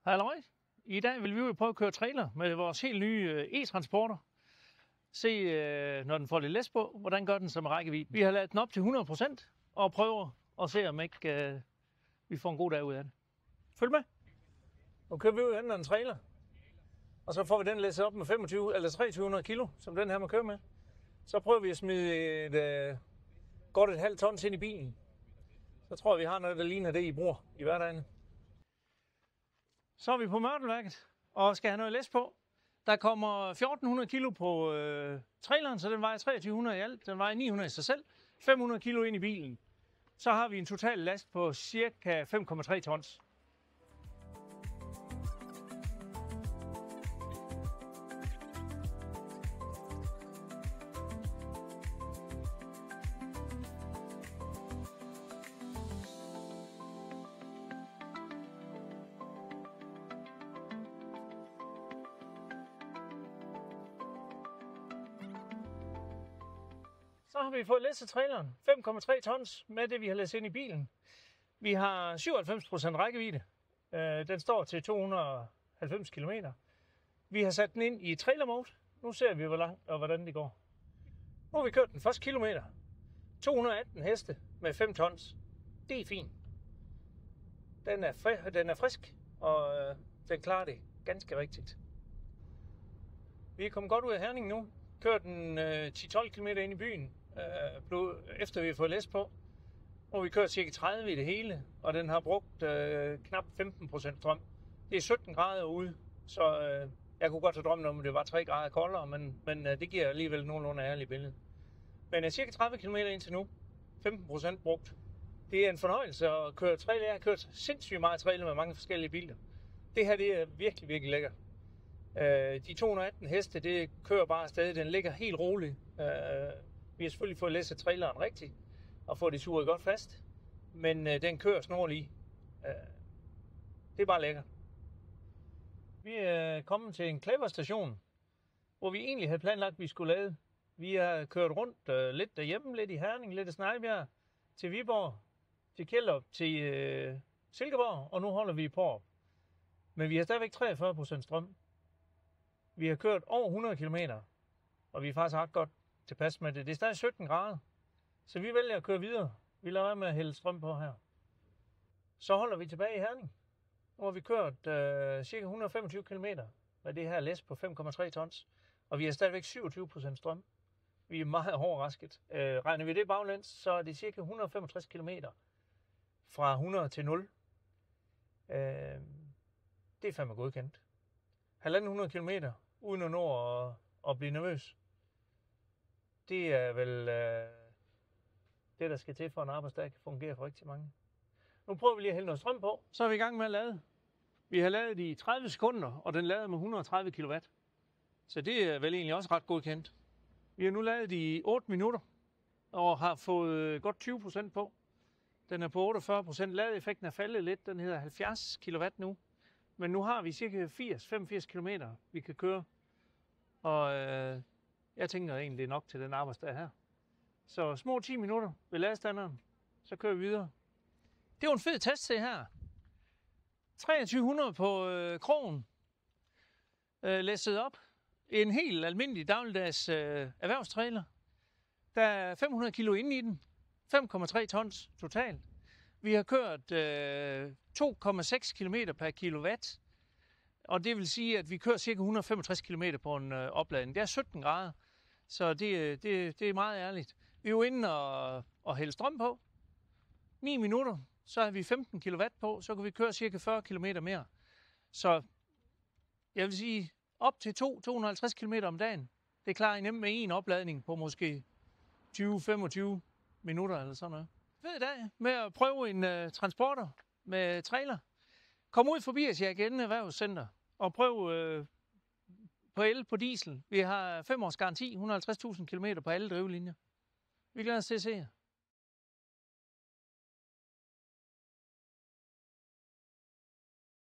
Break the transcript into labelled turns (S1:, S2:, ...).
S1: Halløj. I dag vil vi jo prøve at køre trailer med vores helt nye e-transporter. Se, når den får lidt læs på, hvordan gør den så med rækkevidde. Vi har lavet den op til 100% og prøver at se, om ikke vi får en god dag ud af det. Følg med. Nu kører vi ud af en trailer, og så får vi den læsset op med 25 eller 2300 kilo, som den her man kører med. Så prøver vi at smide godt et halvt tons ind i bilen. Så tror jeg, vi har noget, der ligner det, I bruger i hverdagen. Så er vi på mørtelværket og skal have noget læs på. Der kommer 1400 kilo på traileren, så den vejer 2300 i alt. Den vejer 900 i sig selv. 500 kilo ind i bilen. Så har vi en total last på cirka 5,3 tons. Så har vi fået læsset traileren. 5,3 tons med det, vi har læsset ind i bilen. Vi har 97% rækkevidde. Den står til 290 km. Vi har sat den ind i trailer mode. Nu ser vi, hvor langt og hvordan det går. Nu har vi kørt den første kilometer. 218 heste med 5 tons. Det er fint. Den er frisk, og den klarer det ganske rigtigt. Vi er kommet godt ud af Herning nu. Kørt den 10-12 km ind i byen, efter vi har fået læs på. Og vi kørt cirka 30 i det hele, og den har brugt knap 15% strøm. Det er 17 grader ude, så jeg kunne godt have drømt om, at det var 3 grader koldere, men det giver alligevel nogenlunde ærligt billede. Men cirka 30 km indtil nu, 15% brugt. Det er en fornøjelse at køre trailer. Jeg har kørt sindssygt meget trailer med mange forskellige biler. Det her det er virkelig, virkelig lækkert. De 218 heste, det kører bare afsted. Den ligger helt roligt. Vi har selvfølgelig fået læsset traileren rigtigt og fået det suget godt fast. Men den kører snorlig. Det er bare lækkert. Vi er kommet til en Clever-station, hvor vi egentlig havde planlagt, at vi skulle lade. Vi har kørt rundt lidt derhjemme, lidt i Herning, lidt i Snejbjerg, til Viborg, til Kjellerup, til Silkeborg, og nu holder vi i Pårup. Men vi har stadigvæk 43% strøm. Vi har kørt over 100 km, og vi er faktisk ret godt tilpas med det. Det er stadig 17 grader, så vi vælger at køre videre. Vi lader være med at hælde strøm på her. Så holder vi tilbage i Herning. Nu har vi kørt cirka 125 km med det her læs på 5,3 tons, og vi har stadigvæk 27% strøm. Vi er meget overrasket. Regner vi det baglæns, så er det cirka 165 km fra 100 til 0. Det er fandme godkendt. 1.500 km uden at nå at blive nervøs. Det er vel det, der skal til for en arbejdsdag kan fungere for rigtig mange. Nu prøver vi lige at hælde noget strøm på. Så er vi i gang med at lade. Vi har ladet i 30 sekunder, og den lader med 130 kW. Så det er vel egentlig også ret godkendt. Vi har nu ladet i 8 minutter og har fået godt 20% på. Den er på 48%. Ladeeffekten er faldet lidt. Den hedder 70 kW nu. Men nu har vi cirka 85 km, vi kan køre. Og jeg tænker egentlig, det er nok til den arbejdsdag her. Så små 10 minutter ved ladestanderen, så kører vi videre. Det er jo en fed test, se her. 2300 på krogen. Læsset op. En helt almindelig dagligdags erhvervstrailer. Der er 500 kilo inde i den. 5,3 tons totalt. Vi har kørt 2,6 km per kilowatt, og det vil sige, at vi kører ca. 165 km på en opladning. Det er 17 grader, så det er meget ærligt. Vi er jo inde og hælde strøm på. 9 minutter, så har vi 15 kW på, så kan vi køre ca. 40 km mere. Så jeg vil sige, op til 250 km om dagen. Det klarer I nemt med en opladning på måske 20-25 minutter eller sådan noget. Fed dag med at prøve en transporter med trailer. Kom ud forbi os i Agenten Erhvervscenter og prøv på el på diesel. Vi har 5 års garanti, 150.000 km på alle drivlinjer. Vi glæder os til at se jer.